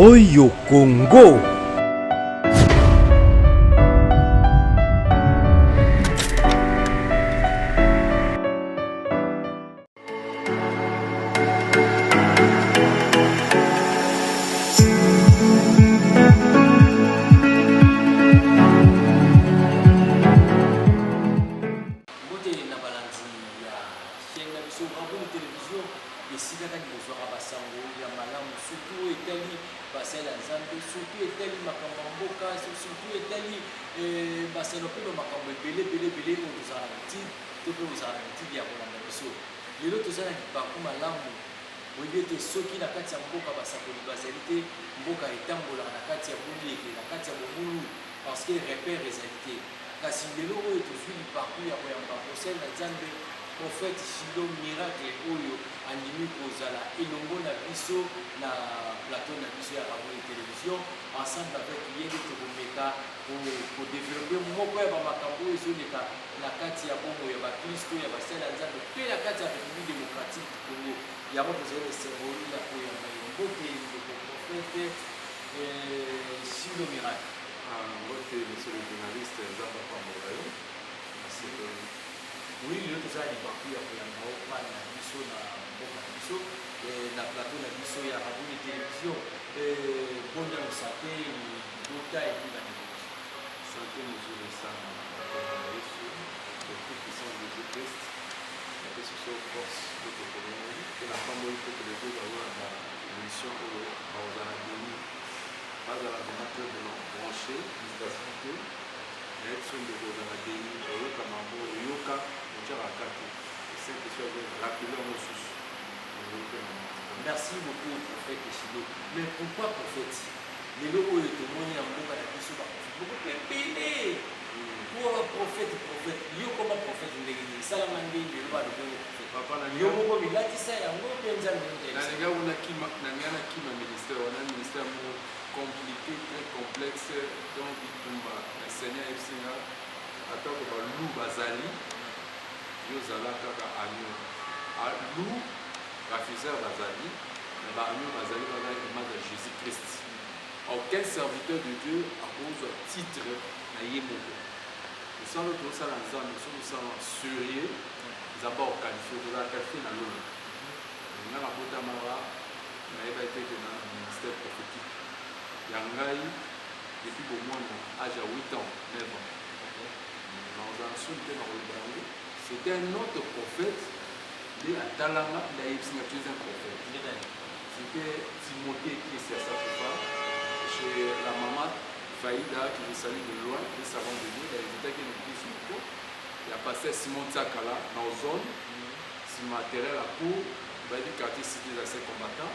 Oyo Congo. Soki na kati ya mboka basakoli bazalité mboka etambola na kati ya bolieke na kati ya bomulu parce que repère ezalité kasi lelo oyo tozwi liparcours ya koyamba prosel na nzambe prophète Shilo miracle oyo andimi kozala elongo na biso na plateau na biso ya radio et télévision ensemble avec yende tokomeka kodévelopper moko ya bamakambo oyo ezoleka na kati ya bongo ya bakristo ya basala ya nzambe mpe na kati ya république démocratique du Congo yango tozali na symbole ya koyamba mbote ndeko prophète Shilo miracle. Mbote monsieur le journaliste Nzamba Pamborayo. Oui, le tozali liparcours ya koyamba opana na biso na mboka na biso na plateau na biso ya radio et télévision bonne santé bota et puis la santé monsieur le sang Yesu le tout puissant de Jésus-Christ la position force de Tokorongo et la femme où il faut que les deux avoir la mission aux Arabes pas à la donateur de l'homme branché visitation que l'action de vos Arabes Oyoka Mambo Oyoka Moutiarakati et c'est que soit rappeler en ressources. Merci beaucoup prophète Shilo. Mais pourquoi prophète? Les locaux de témoigner en mboka na biso ba beaucoup pépélé. Pour prophète yo comme prophète ndenge salama ndenge le ba de prophète papa na yo moko milatisa yango penza ndenge na nga una kima na ngana kima ministère on a un ministère compliqué très complexe donc itumba na Seigneur FCA atako ba lu bazali yo zala kaka anyo lu bafiseur bazali na ba anyo bazali bazali image de Jésus-Christ. Aucun serviteur de Dieu à cause de titre na yemoko. Nous sommes tous ça dans nous sommes sérieux nous avons qualifié nous avons qualifié na lolo. Nous avons bota mara na eba été que dans le ministère prophétique. Yangai depuis au moins âge à 8 ans, 9 ans. Nous avons sauté dans le Bango. C'était un autre prophète de Atalama, il a eu un prophète. C'était Timothée qui est sa papa. Chez la maman Faïda qui nous salue de loin, les savants de Dieu, il a évité qu'il nous puisse nous. Il a passé Simon Tsakala dans la zone, si matériel à court, il va dire quartier cité d'assez combattants,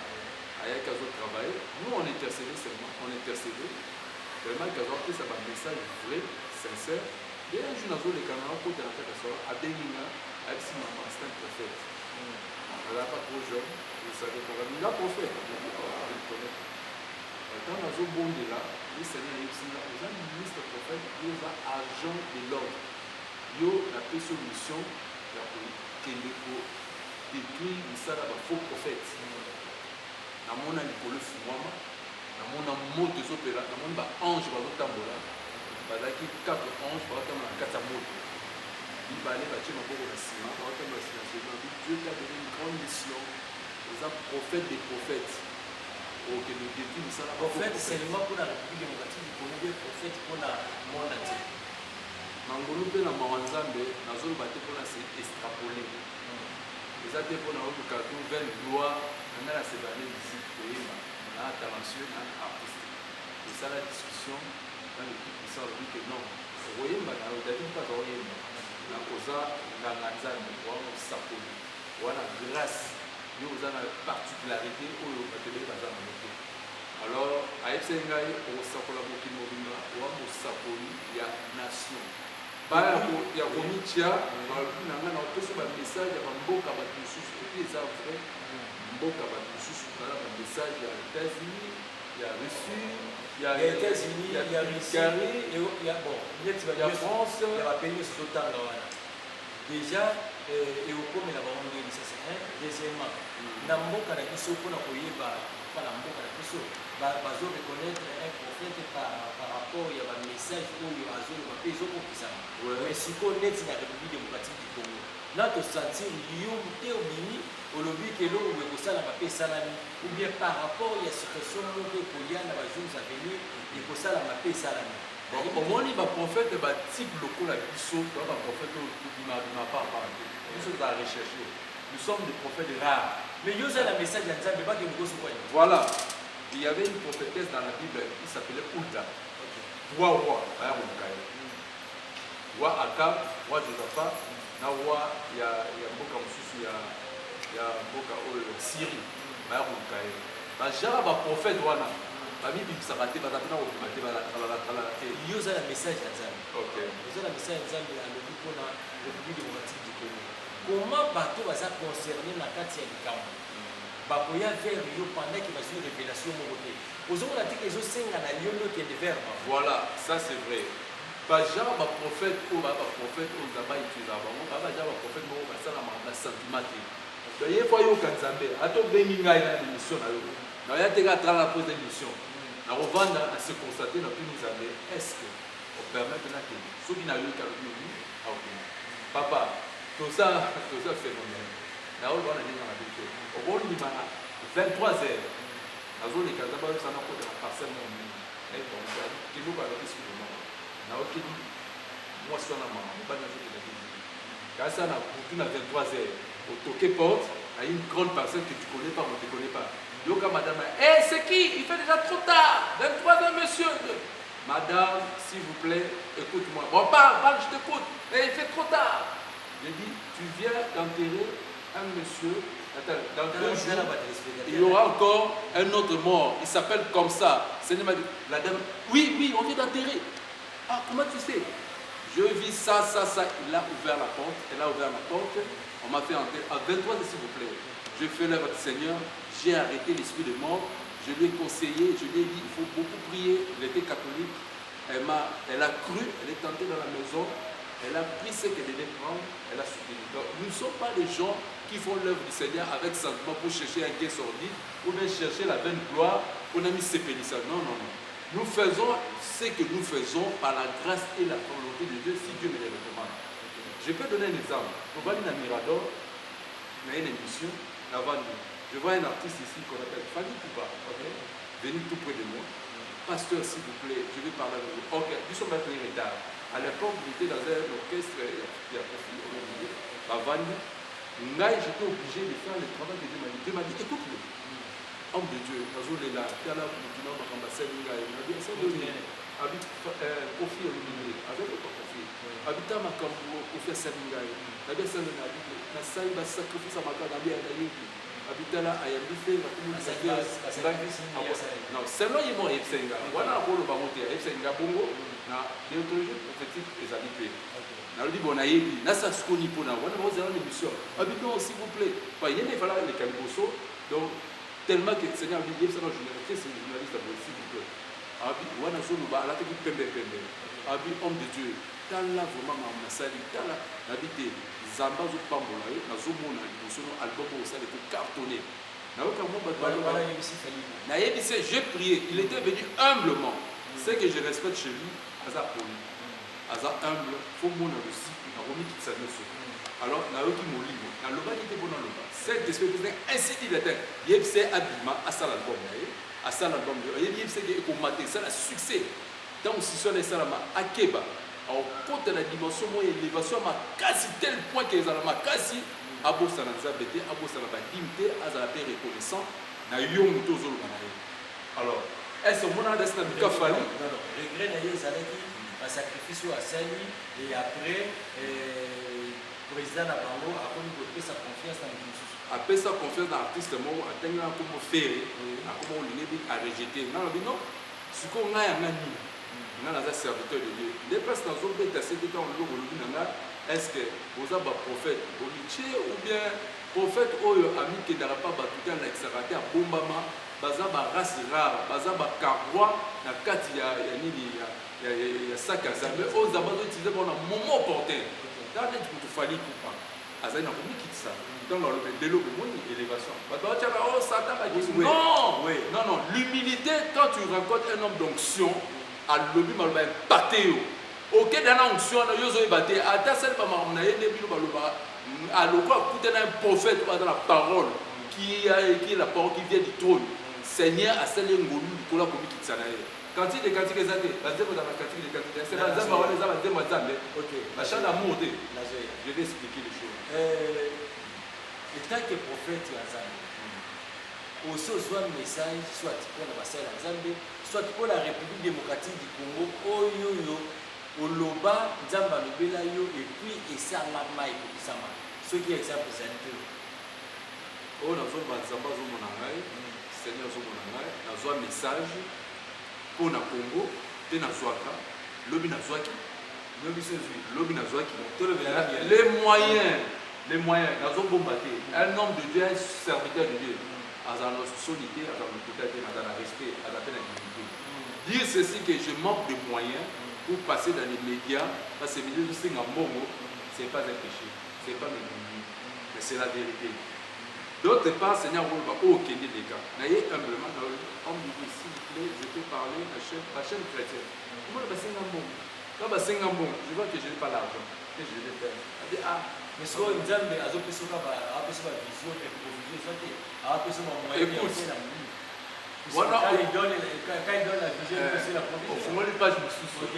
avec un autre travail. Nous on intercédé seulement, on intercédé. Vraiment qu'il y a ça un message vrai, sincère. Et un jour, nous avons les camarades pour la tête à soi, à Benina, avec si maman, c'est un prophète. Elle n'est pas trop jeune, vous savez pas, il est un prophète. Quand nous avons bon de là, le Seigneur est un ministre prophète, il est agent de l'ordre. Il a fait son mission de détruire le faux prophète. Dans mon ami pour le fumama, dans mon amour des opéras, dans mon ange, dans mon tambola, dans mon 4 anges, dans mon 4 mots. Il va aller bâtir ma bourre de ciment, dans mon ciment. Dieu t'a donné une grande mission. Il est un prophète des prophètes. Prophète seulement pour la République démocratique du Congo, prophète pour le monde entier. Mangolo pe na mawanzambe nazolo bate pour se extrapoler. Les athées pour le carton vers loi, on a la sévérité musique poéma, on a talentueux, on a artiste. Et ça la discussion dans le tout puissant dit que non, Royemba na David pas Royemba. Na koza na nzambe pour sapoli. Voilà grâce. Nous avons une particularité où nous avons alors, à Epsengai, on s'appelle beaucoup de mouvements, on s'appelle la nation. Par rapport à la Romitia, on a un message à Mboka Batusus, les vrai, Mboka Batusus, un message à États-Unis, il y a Russie, il y a États-Unis, il y a Russie, il y a France, il y a pays déjà, et okomela bango ndeni, ça c'est un. Deuxièmement, na mboka na biso mpona koyeba pa na mboka na biso bazo reconnaître un prophète par rapport ya bamessage oyo azoloba mpe ezokokisana. Mais sikoyo neti na république démocratique du Congo na tosentir yo te obimi olobi ke eloko boye kosalama mpe esalami, ou bien par rapport ya situation moko ekoya na bajours à venir ekosalama mpe esalami. omoni baprofete batype lokola biso to baprofete oyo tobimabima par te biso tozala recherche. Nous sommes des prophètes rares. Mais yo za la message ya Nzambe ba ke ngoso kwa. Voilà. Il y avait une prophétesse dans la Bible qui s'appelait Hulda. Roi roi Akab, roi Josaphat, na roi ya mboka mosusu ya mboka oyo Syrie. Ba rukaye. Ba jara ba prophète wana. Ba bibisaka te bazapena kokima te balakala te. Yo za la message ya Nzambe. OK. Yo za la message ya Nzambe alobi mpona République démocratique du Congo. Comment bato baza concerné na kati ya likambo bakoya vers yo pendant que bazwi révélation moko te ozomona te ke ezosenga na yo nokende vers bango. Voilà, ça c'est vrai. Baja baprophète oyo baprophète oyo nzambe autiliza bango baja baprophète moko basalama basentiment te. Ye fo yoka nzambe ata obengi ngai na émission na yo naya te ka tala pose émission nakovanda na se constater na tuni nzambe est ce que opermettre na kende soki nayoki alobi oyi aokende papa toza phénomène naoloba na ndenge na bite okondima 23h nazoleka nzambe ayosana kota na parcelle mo mingi kiloko alobi soki moko naokeli mwasi wana mama mobali nazokenda kindi kasi na butu na 23h otoke porte à une grande personne que tu connais pas ou tu connais pas. Yoka madame, c'est qui? Il fait déjà trop tard. 23h monsieur. Madame, s'il vous plaît, écoute-moi. Bon, parle, je t'écoute. Il fait trop tard. J'ai dit, tu viens d'enterrer un monsieur. Attends, dans 2 jours, il y aura encore un autre mort. Il s'appelle comme ça. La dame, oui, on vient d'enterrer. Ah, comment tu sais? Je vis ça. Il a ouvert la porte. Elle a ouvert la porte. On m'a fait entrer. À 23h, s'il vous plaît. Je fais l'œuvre du Seigneur. J'ai arrêté l'esprit de mort. Je lui ai conseillé. Je lui ai dit, il faut beaucoup prier. Elle était catholique. Elle a cru. Elle est entrée dans la maison. Elle a pris ce qu'elle devait prendre. Elle a soutenu. Donc, nous ne sommes pas les gens qui font l'œuvre du Seigneur avec sentiment pour chercher un gain sordide ou bien chercher la vaine gloire. On a mis ses pénitents. Non. Nous faisons ce que nous faisons par la grâce et la volonté de Dieu si Dieu me le recommande. Je peux donner un exemple. On va aller à Mirador, il y a une émission, je vois un artiste ici qu'on appelle Fanny Poupa, venu tout près de moi. Pasteur, s'il vous plaît, je vais parler avec vous. Ok, nous sommes maintenant en retard. À l'époque, j'étais dans un orchestre, il y a profil, on m'a dit, j'étais obligé de faire le travail de Dieu. Dieu m'a dit, écoute-le. Homme de Dieu, il y a là, habita makambo kofia ngai nabia ngai nasali ba sacrifice makala nabia nayebi habitala ayambi fe non seulement il m'a ebsenga wana kolo bangote ebsenga bongo na déontologie prophétique ezali pe nalobi bona yebi nasa skoni pona wana bozela na émission habitons s'il vous plaît pas yene fala le kaliboso donc tellement que Seigneur dit yebsa na journaliste c'est journaliste s'il vous plaît abi wana zolo ba la te pembe abi homme de Dieu tala vraiment masali tala nabite zamba zo pambola yo nazomona liboso no album au ça de cartonné naoka mo bato na yebisi j'ai prié il était venu humblement ce que je respecte chez lui azar poli azar humble faut mona aussi na romi kitsa noso alors naoki molimo na loba ki te bona loba cet esprit ainsi dit l'Éternel yebisi abima asala album yebisi que komate ça la succès dans si sur les salama akeba au côté de la dimension moi élévation ma quasi tel point que les alama quasi abosa na zabete abosa na badimte azala pe reconnaissant na yo muto zolo banaye alors est-ce que mon adresse na bika fali non regret na yeza leki un sacrifice à sali et après président na bango a connu que sa confiance dans le après sa confiance dans l'artiste mo atenga comme faire na comme linebi a rejeté non siko ngaya ngani nga naza serviteur de Dieu les place dans zone bête assez de temps le lobi nanga est-ce que vous avez un prophète boliché ou bien prophète oyo ami qui n'ara pas batuka na exarate a bombama baza ba race rare baza ba carbois na kati ya nini ya saka zambe oza bazo utiliser pour un moment opportun dans les tout fali tout pas azali na komikitisa donc alobi lelo omoni élévation bato batiaka o satan bakisi Oui. non Oui. non non l'humilité quand tu rencontres un homme d'onction alobi maloba impacte yo okende na onction wana yo ozoyeba te ata sali bamakambo na ye nde bino balobaka aloko akute na un prophète oyo aza na parole qui est la parole qui vient du trône Seigneur asali ngolu likolo akomikitisa na ye cantique de cantique eza te banzembo za bacantique de cantique c'est banzembo wana eza banzembo ya nzambe bachant d'amour te je vais expliquer les choses etant que prophète ya nzambe aussi ozwa message soit mpona basali ya nzambe soit mpona république démocratique du congo oyoyo oloba nzambe alobela yo epuis esalama ekokisama soki exemple ezali te oyo nazoloba nzambe azomona ngai seigneur azomona ngai nazwa message mpona congo mpe nazwaka lobi nazwaki lobi nazwaki les moyens nazobomba te un homme de Dieu un serviteur de Dieu azala na solité azala na lokuta te azala na respect azala mpe na dignité dire ceci que je manque de moyens pour passer dans les médias parce que milieu zosenga mbongo c'est pas un péché c'est pas mes ennemis mais c'est la vérité. D'autre part, Seigneur, on va aucun des cas. N'ayez humblement, on me dit, s'il vous plaît, je peux parler à la chaîne chrétienne. Moi, je vais bon. Quand je vais bon, je vois que je n'ai pas l'argent. Qu'est-ce que je vais faire? mais si on dit, mais à vision, écoute, voilà, quand il donne la vision, c'est la provision. Au fond, les pages me soucient.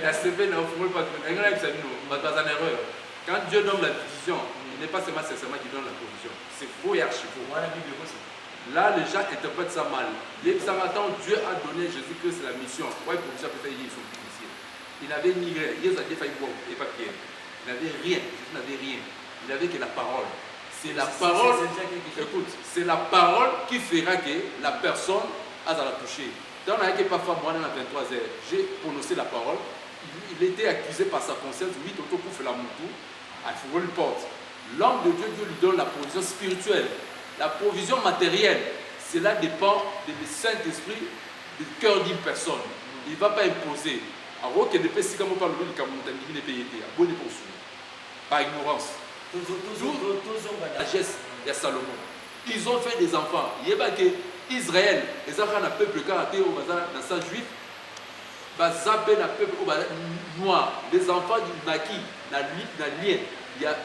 La semaine, au fond, pas en erreur. Quand Dieu donne la vision, il n'est pas seulement qui donne la provision. C'est faux et archi faux. Là, les gens interprètent ça mal. Dieu a donné Jésus-Christ la mission. Ouais, provision peut-être ils sont policiers. Il n'avait ni rien. Jésus a dit failli boire et pas Pierre. Il n'avait rien. Jésus n'avait rien. Il n'avait que la parole. C'est la parole. Écoute, c'est la parole qui fera que la personne a à la toucher. Dans la parfois, moi, dans 23 heures, j'ai prononcé la parole. Il était accusé par sa conscience. Oui, Toto Kouf la moutou. Il faut le porte. L'homme de Dieu, Dieu lui donne la provision spirituelle. La provision matérielle, cela dépend du Saint-Esprit, du cœur d'une personne. Il ne va pas imposer. Alors que les personnes qui parlent de la par ignorance. La geste, il y a Salomon. Ils ont fait des enfants. Il y a que Israël, les enfants d'un peuple karaté au dans sang juif, bazapé d'un peuple noir. Les enfants du maquis, dans lien. Il y a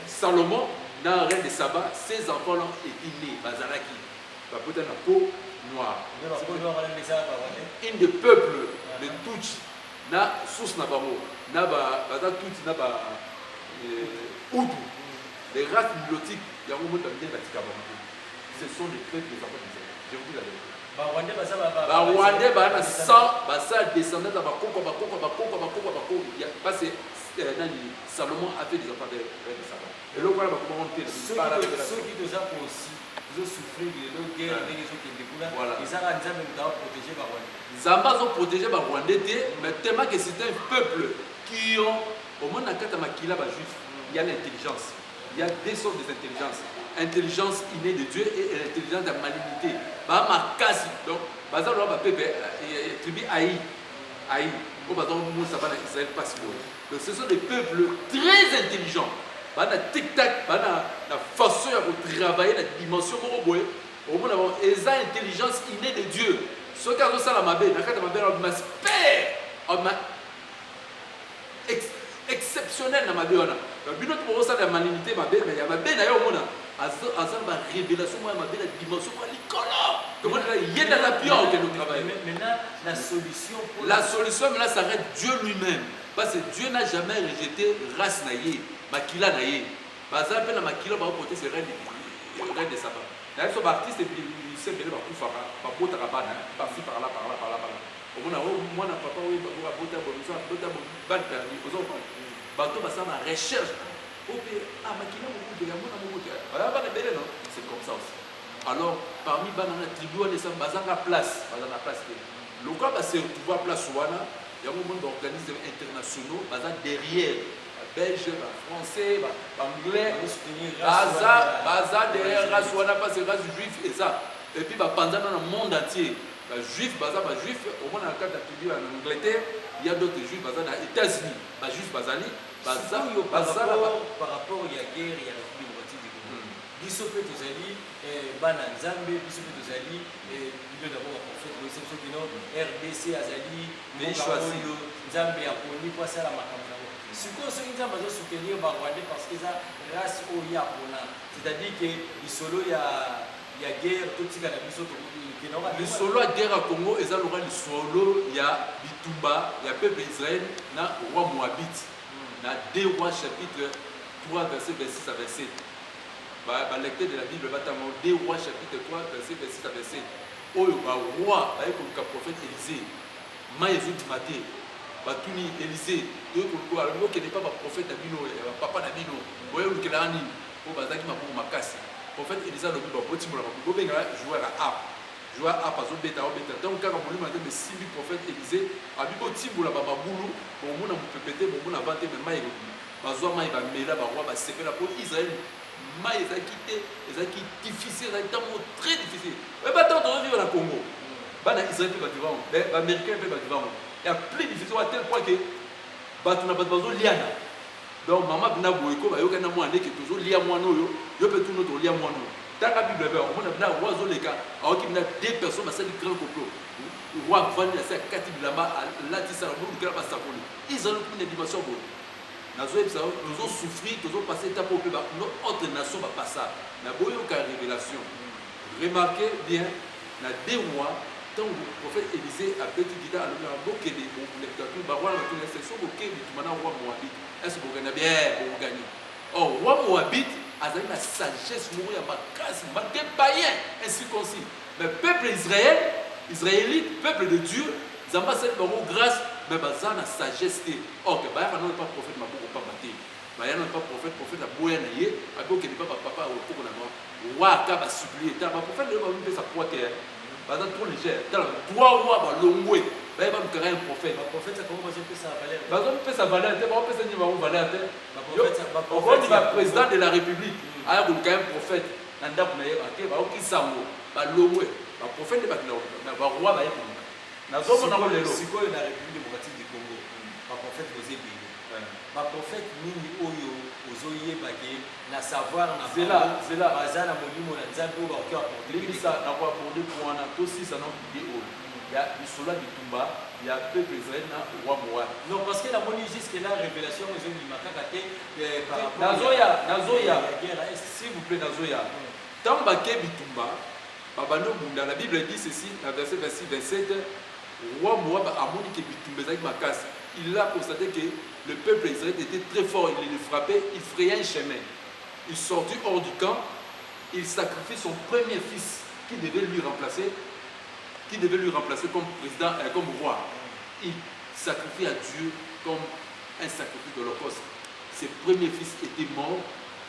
Salomon, dans le règne de Saba, ses enfants-là étaient nés, bazaraki. Peut-être la peau noire. Une des peuples, les Tutsi, na sous Nabamo, Naba, Tutsi, Naba, Outou, les races nilotiques, il y a un moment de ce sont les peuples des enfants d'Israël. Je vous dis la vérité. Rwandais, bana 100, basa descendants de Bakoko, parce que Salomon a fait des enfants de Saba. Et là, voilà comment on fait. Ceux qui nous ont aussi, ils ont souffert de leur guerre, ils ont protégé par Rwandais. Zamba ont protégé par Rwandais, mais tellement que c'est un peuple qui ont, au moins dans le Makila, il y a l'intelligence. Il y a deux sortes d'intelligence. Intelligence innée de Dieu et l'intelligence de la malignité. Donc, tribu Aïe. Donc, ce sont des peuples très intelligents. Tic-tac, la façon de travailler, la dimension de ils ont intelligence innée de Dieu. Ce qui a ça, exceptionnel dans ma vie. Il y a une malignité, mais il y a une révélation, la dimension. Comment il y a dans la pire que nous travaillons. Maintenant, la solution, maintenant, ça reste Dieu lui-même. Parce que Dieu n'a jamais rejeté race naïe, makila naïe. Par exemple, la makila va porter ce règne de Saba. D'ailleurs, son artiste, il s'est mêlé par Koufara, par Botarabana, par-ci, par-là. Au moins, moi, papa, oui, recherche. C'est comme ça aussi. Alors, parmi les tribus, il y a place. Le cas va se retrouver à place, il y a un moment d'organismes internationaux derrière. Belges, Français, Anglais, derrière race, parce que race juif et ça. Et puis pendant dans le monde entier, juif, juif, au moins dans le cas de la tribu en Angleterre, il y a d'autres juifs aux États-Unis, juif bazali, par rapport à la guerre et à la République démocratique du Congo. Biso pe tozali bana nzambe biso pe tozali bilo d'abord prophète le c'est que non RDC azali mais choisi nzambe ya poni kwa sala makambo na siko so nzambe zo soutenir ba Rwandais parce que ça race o ya pona c'est-à-dire que isolo ya guerre tout tika na biso to le solo à guerre à Congo et ça le solo il y a Bitumba il y a peuple Israël na roi Moabit na 2 rois chapitre 3 verset 26 à 27 ba lecteur de la Bible va tamo 2 rois chapitre 3 verset 26 à 27 oyo ba roi ba ko ka prophète Élisée maïzou maté ba tuni Élisée to ko alors que n'est pas prophète Abino papa Nabino boyo le kelani ko bazaki mabuku makasi prophète Élisée le ba botimula ba benga joueur à joueur à paso beta obeta donc quand on lui m'a dit mais si le prophète Élisée a bi botimula ba babulu bon mona mupepete bon mona vante mais maï bazwa maï ba mela ba roi ba sepela pour Israël maï ezaki difficile ezaki très difficile mais ba tant on vivre na Congo ba na Israël peut ba vivre ba américain peut ba vivre il y a plus difficile à tel point que ba tuna ba bazo liana donc maman bina boyeko ba yoka na mwana ke tozo lia mwana oyo yo peut tout notre lia mwana dans la Bible on a bina oiseau les gars alors qu'il y a 2 personnes ça du grand complot roi vani à 4 bilamba là dit ça nous que pas ça pour ils ont une dimension bonne nazo ça nous ont souffrir nous ont passé étape au plus bas nos autres nations va pas ça na boyo ka révélation remarquez bien na 2 mois tant le prophète Élisée a petit guida à l'homme boké des bon lecteur ba voilà tout c'est so boké du mana roi Moabit est-ce que vous gagnez bien vous gagnez oh roi Moabit azali na sagesse moko ya makasi malgré païen incirconcis mais peuple israélite peuple de Dieu zamba c'est bon grâce mais baza na sagesse te ok ba non pas prophète maboko pas maté ba ya non pas prophète la boya na ye aboke ni papa au koko na moi wa ka ba supplier ta ba prophète le ba mpe sa poite baza trop léger dans 3 rois ba longwe ba ba mukara un prophète ba prophète ça comment baza mpe sa valeur baza mpe sa valeur te ba mpe sa ni ba valeur te on va président de la République aya ko un prophète na ndako na ye ake ba okisango ba longwe ba prophète ba na ba roi ba ye ko na zomo na lelo sikoyo na République démocratique du Congo ba prophète bozebi ba prophète nini oyo ozoyebake na savoir na zela baza na molimo na nzambe oyo bakoki apporter ça na ko apporter pour wana to si ça non vidéo il y a du sola bitumba il y a peuple Israël na roi Moab non parce que la moni jusque là révélation ils ont dit makaka te par rapport nazoya s'il vous plaît nazoya tant baké bitumba babano bunda la Bible dit ceci dans verset 26 27 roi Moab a moni que bitumba zaki makasi il a constaté que le peuple israélien était très fort, il les frappait, il frayait un chemin. Il sortit hors du camp, il sacrifie son premier fils qui devait lui remplacer comme président, comme roi. Il sacrifie à Dieu comme un sacrifice d'holocauste. Ses premiers fils étaient morts.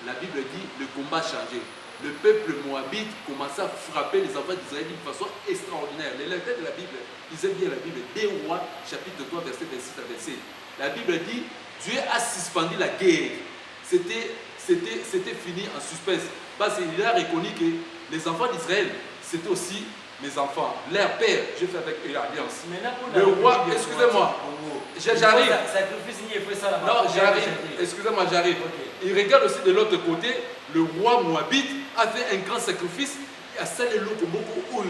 La Bible dit le combat a changé. Le peuple moabite commençait à frapper les enfants d'Israël d'une façon extraordinaire. Les lecteurs de la Bible, ils aiment bien la Bible. 2 Rois, chapitre 3, verset 26 à 27. La Bible dit, Dieu a suspendu la guerre. C'était fini en suspense. Parce qu'il a reconnu que les enfants d'Israël, c'était aussi mes enfants. Leur père, je fais avec eux l'alliance. Le roi, excusez-moi, j'arrive. Non, j'arrive. Excusez-moi, j'arrive. Il regarde aussi de l'autre côté, le roi Moabite a fait un grand sacrifice. À Salelo Komoko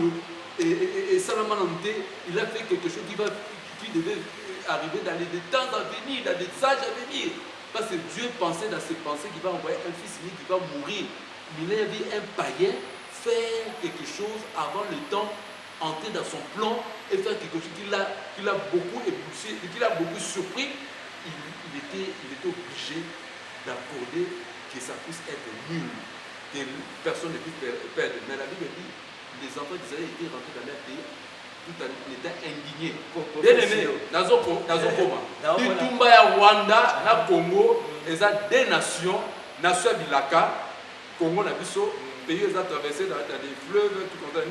et Salamanonte, il a fait quelque chose qui devait arriver dans les temps à venir, dans les âges à venir. Parce que Dieu pensait dans ses pensées qu'il va envoyer un fils unique qui va mourir. Mais il a vu un païen faire quelque chose avant le temps, entrer dans son plan et faire quelque chose qui l'a beaucoup éblouissé, qui l'a beaucoup surpris. Il était obligé d'accorder que ça puisse être nul, que personne ne puisse perdre. Mais la Bible dit les enfants d'Israël étaient rentrés dans leur pays tout en étant indignés. Bien aimé, Nazokoma. Du Tumba ya Rwanda, na Congo, et ça 2 nations, nation Bilaka, Congo na biso, pays ont traversé dans des fleuves, tout comme ça,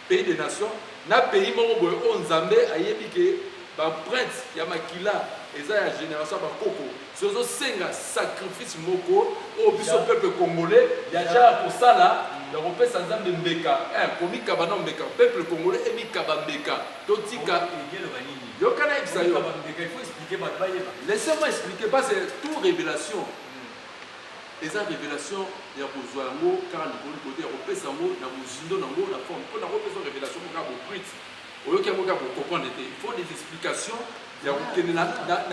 pays des nations, na pays Moroboy, on Zambé, Ayebike, prince, Yamakila, et ça la génération de Koko. Ce sont 5 sacrifices moko au peuple congolais. Il y a déjà pour ça là. L'Europe sans de Mbeka, comme Kabana Mbeka, peuple congolais et Mikaba Mbeka. Totika, Yokana Isaïe. Il faut expliquer. Laissez-moi expliquer, parce que toute révélation, et ça révélation, il y a besoin de mots, car il y a côté européen, il y a la forme. On a repris révélation, il faut des explications. Il y a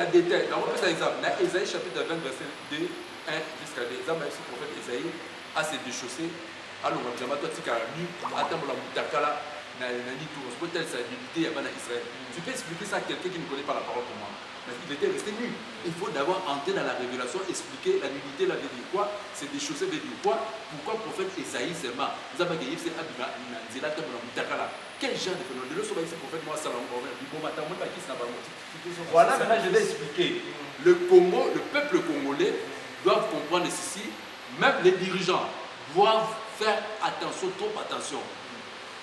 des détails. On va exemple. Dans Ésaïe chapitre 20, verset 2, 1 jusqu'à 2. Exemple, le prophète Ésaïe a se déchaussé. Alors, on va dire, toi, tu as lu, attends, la moutakala, Israël. Tu peux expliquer ça à quelqu'un qui ne connaît pas la parole pour moi. Il était resté nu. Il faut d'abord entrer dans la révélation, expliquer la nudité, la veut dire quoi, c'est des choses, veut dire quoi, pourquoi le prophète Esaïe seulement, quel genre de phénomène, le prophète moi, voilà, maintenant je vais expliquer. Le Congo, le peuple congolais doivent comprendre ceci, même les dirigeants doivent faire attention, trop attention.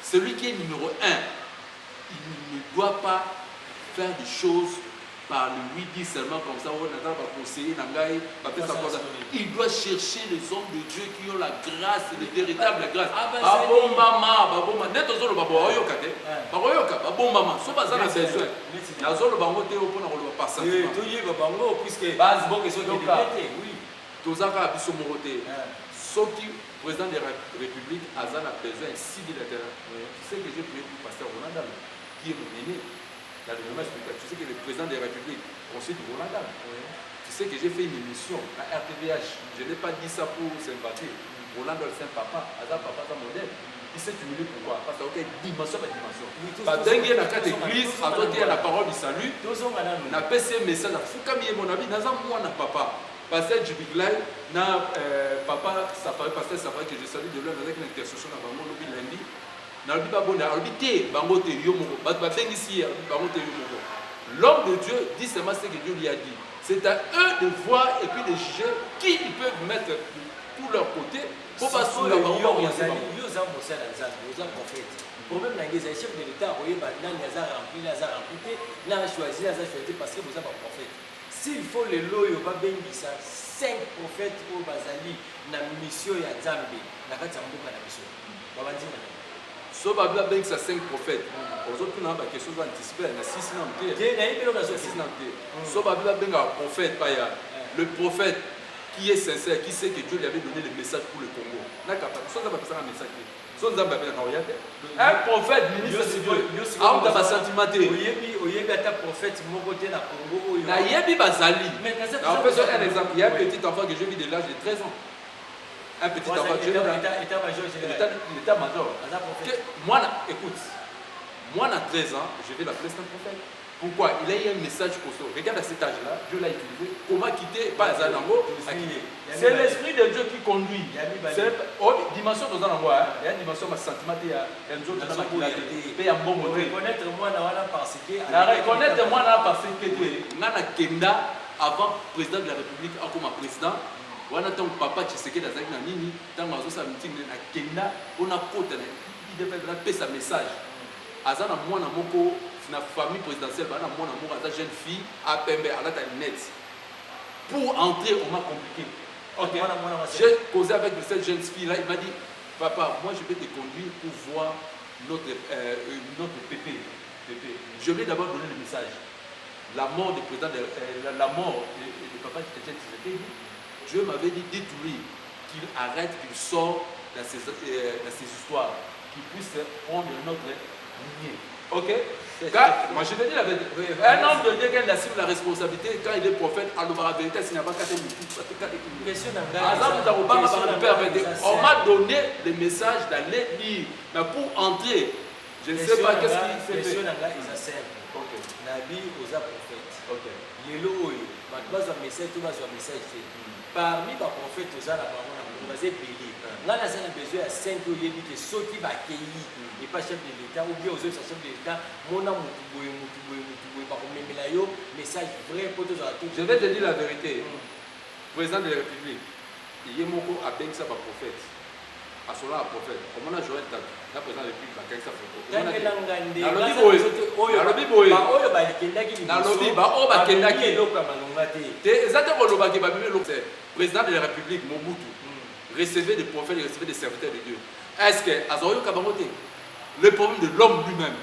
Celui qui est numéro 1, il ne doit pas faire des choses par le oui-dit seulement comme ça, il doit chercher les hommes de Dieu qui ont la grâce, les véritables grâces. Président de la République, Azan a besoin de 6 000 terrains. Tu sais que j'ai prié pour pasteur Roland, qui est mon aîné. Tu sais que le président de la République, ensuite Roland. Tu sais que j'ai fait une émission à RTVH. Je n'ai pas dit ça pour sympathiser. Roland c'est un papa, Azan papa, c'est un modèle. Il s'est humilié pourquoi? Parce que dimension par dimension. Parce que dans la carte église, à toi, la parole du salut, on a fait ces messages. Foukami est mon ami, n'a pas moi, n'a papa. Pasteur Djibiglay, papa Safari, pasteur Safari, que je salue de l'heure avec l'intercession à Bango, le lundi. L'homme de Dieu dit seulement ce que Dieu lui a dit. C'est à eux de voir et puis de juger qui ils peuvent mettre tout leur côté pour pas sous la parole. Problème dans les chefs de l'État, vous voyez, il a rempli, il a choisi parce que vous avez un prophète. S'il faut les lois, il y a 5 prophètes au Bazali, dans la mission de Zambie, dans la mission. So Babila ben ça 5 prophètes. Aux autres on a quelque chose anticipé, na 6 ans. So Babila ben un prophète pas ya. Le prophète qui est sincère, qui sait que Dieu lui avait donné le message pour le Congo. N'a pas ça va passer un message. Un prophète ministre de Dieu. Ah, on a sentiment de. Prophète mon côté na Congo. Na yebi bazali. On peut donner un exemple. Il y a un petit enfant que j'ai vu de l'âge de 13 ans. Un petit enfant que j'ai vu l'état-major. Moi, écoute, moi, à 13 ans, je vais l'appeler un prophète. Pourquoi? Il a eu un message costaud. Regarde à cet âge-là, Dieu l'a utilisé. Comment quitter pas Zanango? C'est l'esprit de Dieu qui conduit. C'est une dimension de Zanango. Il y a une dimension de sentiment. Il y a une autre dimension de un bon mot. Reconnaître moi, parce que. Reconnaître moi, parce que. Nana Kenda, avant président de la République, comme président. Wana tant papa Tshisekedi azaki na nini tant mazo sa meeting na Kenya on a côté il devait faire sa message azana mwana moko na famille présidentielle bana mwana moko aza jeune fille à Pembe à la lunette pour entrer on m'a compliqué. OK. J'ai causé avec cette jeune fille là, il m'a dit papa moi je vais te conduire pour voir notre pépé. Je lui ai d'abord donné le message. La mort du président la mort de papa Tshisekedi. Dieu m'avait dit, dites-lui qu'il arrête, qu'il sort dans ces histoires, qu'il puisse prendre notre lignée. Ok? Moi je te dis la vérité. Un homme de Dieu qui assume la responsabilité quand il est prophète, alors la vérité, s'il n'y a pas qu'à on m'a donné le message d'aller lire. Mais pour entrer, je ne sais pas qu'est-ce qu'il fait. Nabi aux prophètes. Ok. Parmi les prophètes, il y a besoin de 5 qui sont qui va accueillir et pas chef de l'État ou bien aux autres chefs de l'État. Message vrai pour tous. Je vais te dire la vérité. Président de la République, il y a beaucoup à bien ça prophète. À cela, un prophète. Comment on a joué le temps? La président de la République, il y a ça président de la République, Mobutu, recevait des prophètes et recevait des serviteurs de Dieu. Est-ce que le problème de l'homme lui-même,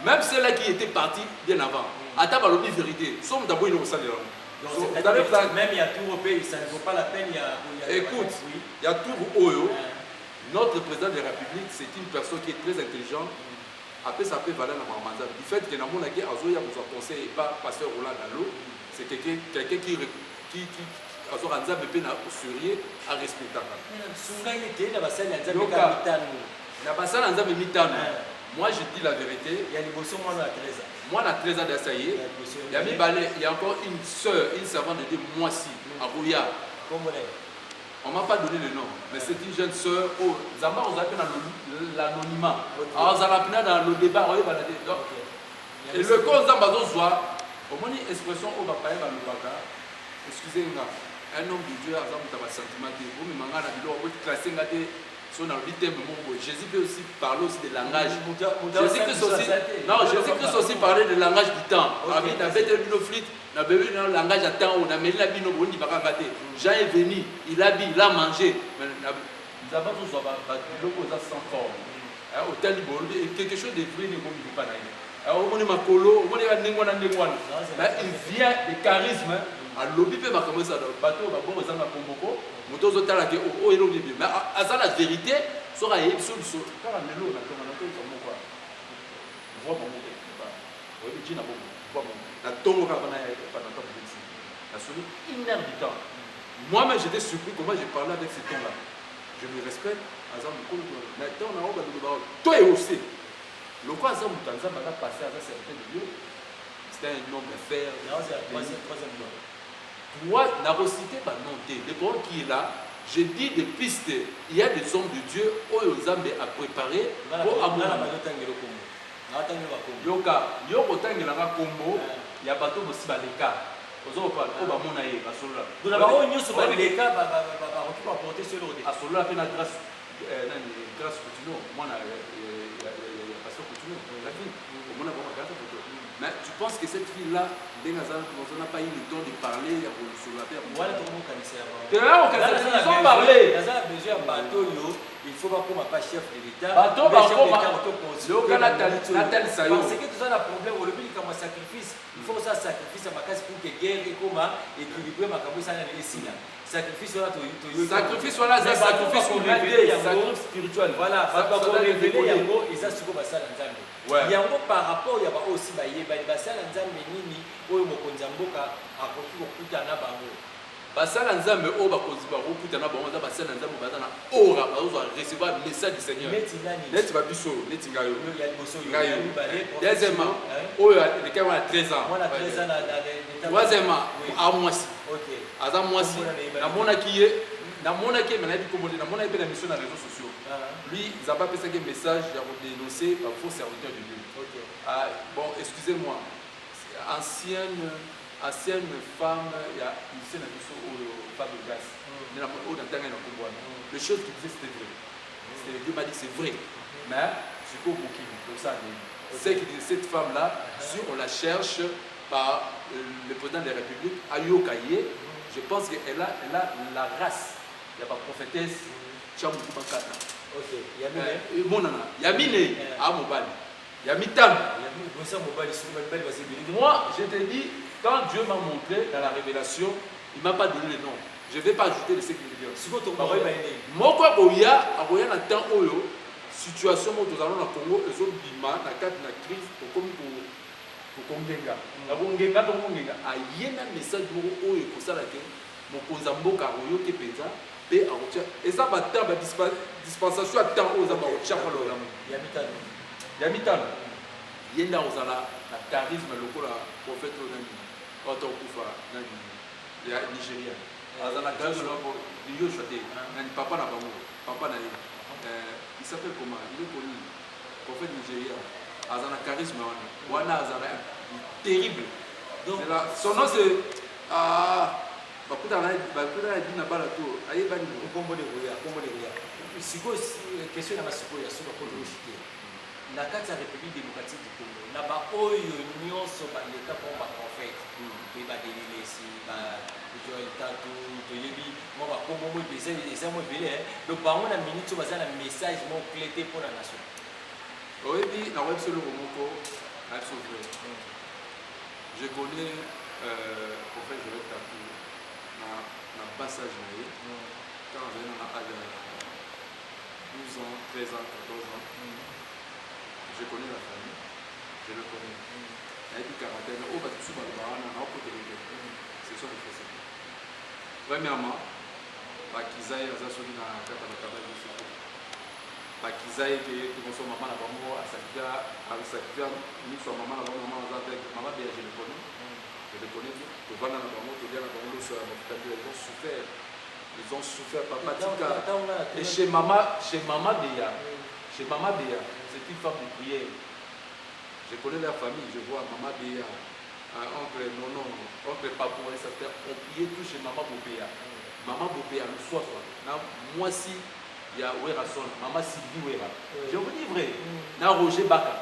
même ceux-là qui étaient partis bien avant, ata balobi vérité so moto aboyi kosalela même il y a tout au pays, ça ne vaut pas la peine. Écoute, il y a tout Oyo. Notre président de la République, c'est une personne qui est très intelligente. Après, ça peut valer la marmanda. Du fait que dans mon avis, Azoya vous a conseillé et pas pasteur Roland Dalo, c'est quelqu'un qui Azo Ranza Bepé n'a sourié à respecter. Moi, je dis la vérité. Il y a des bossons, moi, à 13 ans. Moi, à 13 ans d'Assaïe, il y a encore une soeur, une servante de Moissi, à Rouya. On ne m'a pas donné le nom, mais c'est une jeune soeur. Oh, Zamba, on a appelé l'anonymat. Alors, on a appelé dans le débat. Et le cause Zamba, au moins, une expression, on va pas y aller. Excusez-moi, un homme de Dieu, Zamba, tu as un sentiment de vous, mais maintenant, on va classer. Jésus peut aussi parler aussi des langages. Jésus-Christ aussi parlait du langage du temps. Il a fait une flûte, il a besoin d'un langage à temps. Jean est venu, il a bu, il a mangé. Nous avons sans forme. Quelque chose de vrai, il vient des charismes. À l'objet de ma commence à bateau, ma bonne à Komboko, motos au talak, oh, et l'eau de bien. Mais à ça, la vérité sera absolue. Car la mélo, on a comme quoi. Vois mon mot. Oui, mais Gina, vois mon mot. La tombe, on a pas d'entendre ici. La sonne, une heure du temps. Moi-même, j'étais surpris comment j'ai parlé avec ces tons-là. Je me respecte, Azam, maintenant, on a un peu de toi et aussi. Le quoi, Azam, Tanzam, on a passé à certains lieux. C'était un homme de fer. Troisième lieu. Moi, la recité va monter. Le problème qui est là, je dis des pistes. Il y a des hommes de Dieu, aux hommes à préparer pour avoir. Il y a bateau aussi baleka. Aux autres, au bamona et basola. Nous avons une news sur baleka, va porter sur l'eau. À cela, la grâce, grâce continue. Moi, pasteur continue. La fille, au moins, on a grâce. Mais tu penses que cette fille-là, on n'a pas eu le temps de parler sur la terre? Ils ont parlé. Il faut pas qu'on pas chef de l'État. Parce que tout ça, le problème, au début, comme un sacrifice, il faut ça sacrifice à ma case pour que guerre et comment équilibrer ma cabousse à ici. Sacrifice, sacrifice, sacrifice spirituel. Voilà, et ça, c'est comme ça, il y a par rapport, il y a aussi basala nzambe nini oyo mokonzi mboka akoki kokutana bango basala nzambe oyo bakonzi bakokutana bango za basala nzambe bazana ora bazozwa recevoir message du Seigneur neti babiso neti ngayo deuxièmement oyo lekai wana 13 ans troisièmement a mwasi aza mwasi namonaki me nayebi komode namonaki mpe na mission na réseaux sociaux lui Zamba apesaki message ya kodénoncer ba faux serviteur de Dieu. Bon, excusez-moi, ancienne femme, il y a une scène femme de grâce. Les choses qu'il disait, c'était vrai. Dieu m'a dit c'est vrai. Mais c'est quoi pour ça? C'est que cette femme-là, si on la cherche par le président de la République, Ayo Kaye, je pense qu'elle a la race. Il n'y a pas prophétesse, Chamou Bakata. Yamine, Amobali. Moi, je te dis, quand Dieu m'a montré dans la révélation, il ne m'a pas donné le nom. Je ne vais pas ajouter le sécurité. Moi, il y a un temps où situation où nous allons au Congo, les autres bima, la carte de la crise, pour Kongenga. Il y a un message où il faut ça, mon Konzamboka, qui est pesant. Et ça va être une dispensation à temps aux amours. Il y a mitano. Il y a un charisme local, prophète Otokufa, Nigeria. Il y a un charisme local, papa n'a pas mort. Papa n'a il s'appelle comment? Il est connu. Prophète Nigeria. Il y a un charisme. Terrible. Son nom c'est. Bakuta dit na bala to ayebani kombo de roya siko question na siko ya suka ko loshite na kati ya République démocratique du Congo na ba oyo nyonso ba leta ko ba prophète pe ba delilesi ba Joel Tatu to yebi mo ba kombo mo bese esa mo belé donc bango na minute baza na message mo clété pour la nation oyebi na web solo moko na sauver Je connais prophète Joël Tatou dans le passage quand j'avais dans l'âge de 12 ans, 13 ans, 14 ans. Je connais la famille, je le connais. Il y a du caractère, mais au bas de sous c'est ça le fait. Premièrement, Bakizaï a zasoki na kata na kabali soko. Bakizaï que tout son maman na bango asakia ni so maman na bango maman za maman bien je le connais. Je le connais. To vana na bango to bien na bango so mafuta ils ont souffert. Ils ont souffert papa tika. Et chez maman Béa. Chez maman Béa, c'est une femme de prière. Je connais la famille, je vois maman Béa. Oncle Nono, oncle Papou, et ça fait on priait tout chez maman Bopéa. Maman Bopéa, le soir, moi si il y a Ouera Son, maman Sylvie Ouera. Je vous dis vrai, na Roger Baka.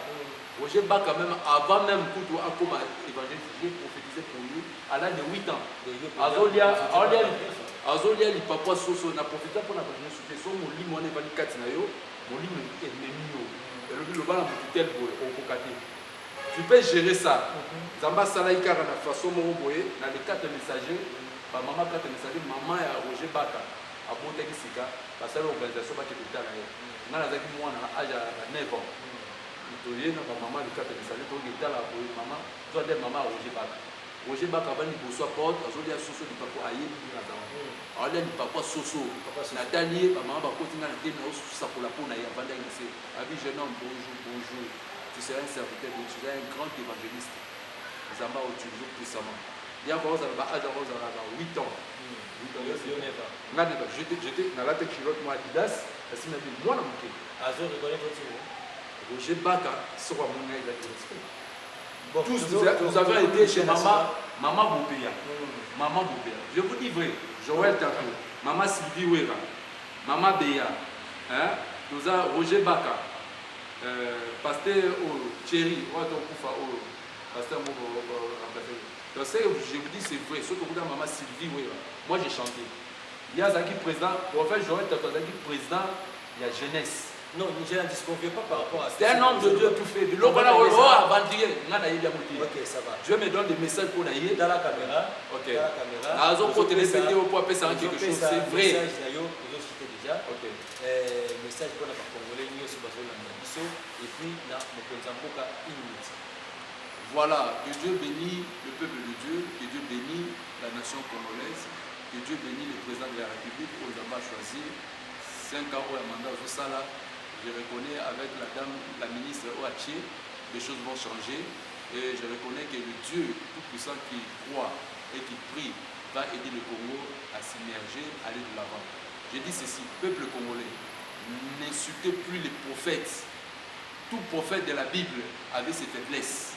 Roger Baka, même avant même Koutou Akoma évangéliste, j'ai prophétisé pour lui à l'âge de 8 ans. Azolia, il papa Soso, n'a prophétisé pour la prochaine souffle. Son mon lit, mon évangile Katinayo, mon lit est mignon. Et le bal a tel boy, au Kokate. Tu peux gérer ça. Zamba Salaïka na façon Moroboye, dans les 4 messagers, maman 4 messagers, maman et Roger Baka, à Bonteki Sika, parce que l'organisation va te péter à l'air. Dans la zaki moi, à 9 ans. Il y a maman de 4 messagers, pour que la maman, toi des maman Roger Baka. Roger Baka va nous bousser porte, à Zolia Soso du papa Aïe, alors là, le papa Soso, Nathalie, maman va continuer à dire, ça pour la peau, il y a un jeune homme, bonjour. Tu seras un serviteur, tu seras un grand évangéliste. Les Zamba utilisent puissamment. Il y a encore 8 ans. J'étais dans la tête chilote, moi, Adidas, parce que moi, Roger Baka, c'est quoi mon gars, il a du respect. Tous, nous avons été chez maman Bopéa. Maman Bopéa. Je vous dis vrai, Joël Tatou, maman Sylvie Ouera, maman Béa, nous avons Roger Baka. Pasteur Thierry, pasteur donc je vous dis c'est vrai, ce que vous dites maman Sylvie, moi j'ai chanté. Il y a Zaki président, prophète Joël Zaki président, il y a jeunesse. Non, je ne disconviens pas par rapport à ça. C'est un homme de Dieu tout fait. De l'eau, voilà, ok, ça va. Dieu me donne des messages pour l'aïe. Dans la caméra. Ok. Azo pour téléspecter au point quelque chose, c'est vrai. Déjà. Ok. Message pour la Congolais, et puis là, voilà, que Dieu bénit le peuple de Dieu, que Dieu bénit la nation congolaise, que Dieu bénit le président de la République pour nous avoir choisi 5 ans au mandat au Sala. Je reconnais avec la ministre Oaché, les choses vont changer et je reconnais que le Dieu tout-puissant qui croit et qui prie va aider le Congo à s'immerger, à aller de l'avant. Je dis ceci, peuple congolais, n'insultez plus les prophètes. Tout prophète de la Bible avait ses faiblesses.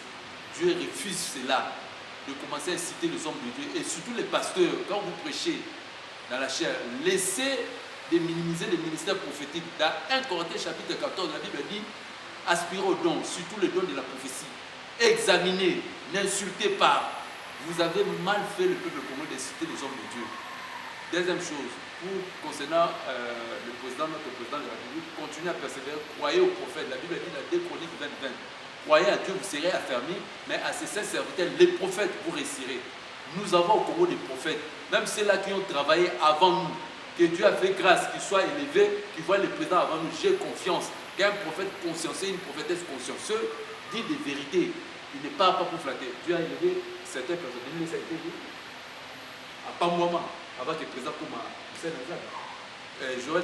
Dieu refuse cela, de commencer à citer les hommes de Dieu. Et surtout les pasteurs, quand vous prêchez dans la chair, laissez de minimiser les ministères prophétiques. Dans 1 Corinthiens chapitre 14, la Bible dit, aspirez aux dons, surtout les dons de la prophétie. Examinez, n'insultez pas. Vous avez mal fait le peuple congolais de citer les hommes de Dieu. Deuxième chose, concernant notre président de la République, continuez à persévérer, croyez aux prophètes. La Bible dit dans 2 Chroniques 20-20. Croyez à Dieu, vous serez affermis, mais à ces saints serviteurs, les prophètes, vous réussirez. Nous avons au Congo des prophètes, même ceux-là qui ont travaillé avant nous, que Dieu a fait grâce, qu'ils soient élevés, qu'ils voient le président avant nous. J'ai confiance qu'un prophète consciencieux, une prophétesse consciencieuse, dit des vérités. Il ne parle pas pour flatter. Dieu a élevé certaines personnes. Il a été dit, à pas moi, avant que le président comme Joël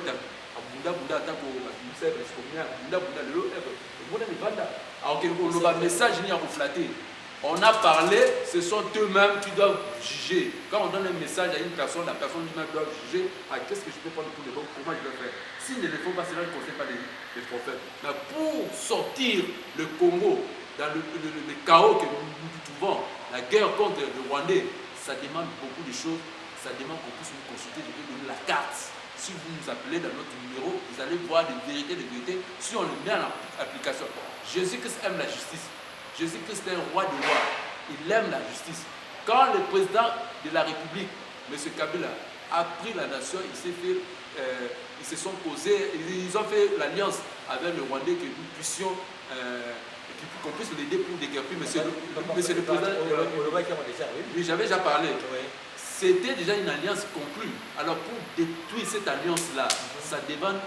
on a parlé, ce sont eux-mêmes qui doivent juger. Quand on donne un message à une personne, la personne lui-même doit juger. Qu'est-ce que je peux prendre pour les bons? Comment je vais faire? S'ils ne le font pas, cela ne concerne pas les prophètes. Mais pour sortir le Congo dans le chaos que nous trouvons, la guerre contre le Rwandais, ça demande beaucoup de choses. Ça demande qu'on puisse nous consulter, je vais donner la carte. Si vous nous appelez dans notre numéro, vous allez voir des vérités, si on le met en application. Jésus-Christ aime la justice. Jésus-Christ est un roi de rois. Il aime la justice. Quand le président de la République, M. Kabila, a pris la nation, ils se sont posés, ils ont fait l'alliance avec le Rwandais que nous puissions qu'on puisse l'aider pour déguerpir monsieur le président. Oui, j'avais déjà parlé. C'était déjà une alliance conclue. Alors pour détruire cette alliance-là, ça demande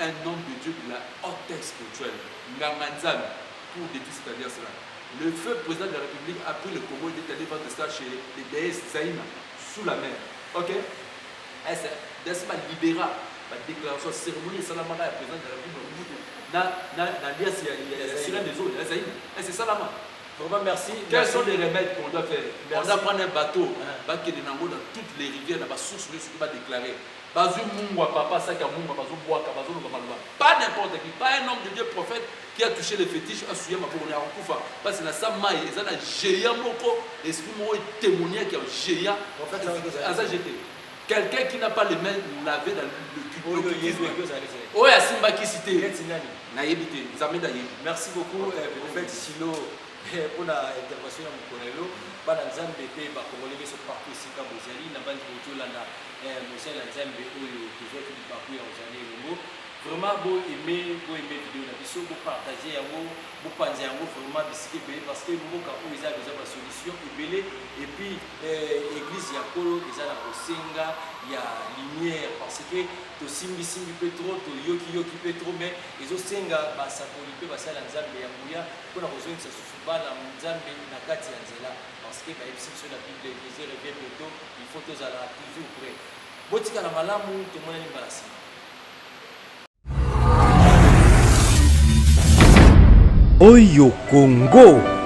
un homme de Dieu de la haute spirituelle, Ngarmanzam, pour détruire cette alliance-là. Le feu président de la République a pris le Congo et est allé vendre ça chez les déesses Zaïma, sous la mer. Ok? Desma libéra la déclaration cérémonie Salamara, président de la République. L'alliance, il y a sirène des eaux, Zaïma. C'est Salama. Vraiment, merci. Quels sont les remèdes qu'on doit faire? On doit prendre un bateau, qui est dans toutes les rivières, dans la source, qui va déclarer. Pas n'importe qui, pas un homme de Dieu prophète qui a touché les fétiches à Souyama pour on est en Koufa. Parce que ça maille, ça a géant moko, l'esprit moko est témoigné qui a géant. Quelqu'un qui n'a pas les mains lavées dans le cul. Oh, à Simba qui cité. Merci beaucoup, prophète Silo, pour l'intervention de Mokonelo. Bana Nzambe pe ba Congolais beso partout ici ka bozali na bandi kotolanda Mosela Nzambe oyo toujours ki ba ku ya ozali ngo vraiment beau aimer vidéo na biso beau partager yango beau panza yango vraiment bisiki belé parce que mboka oyo eza besoin de solution ebelé et puis église ya Kolo eza na kosenga ya lumière parce que to simbi pe trop to yoki pe trop mais ezosenga basakoli pe basala Nzambe ya nguya pona kozongisa susu bana Nzambe na kati ya nzela parce que sur la Bible, les revient bientôt, il faut tous aller toujours prêt. Botika la malamu, tout le monde est balasi. Oyo Congo.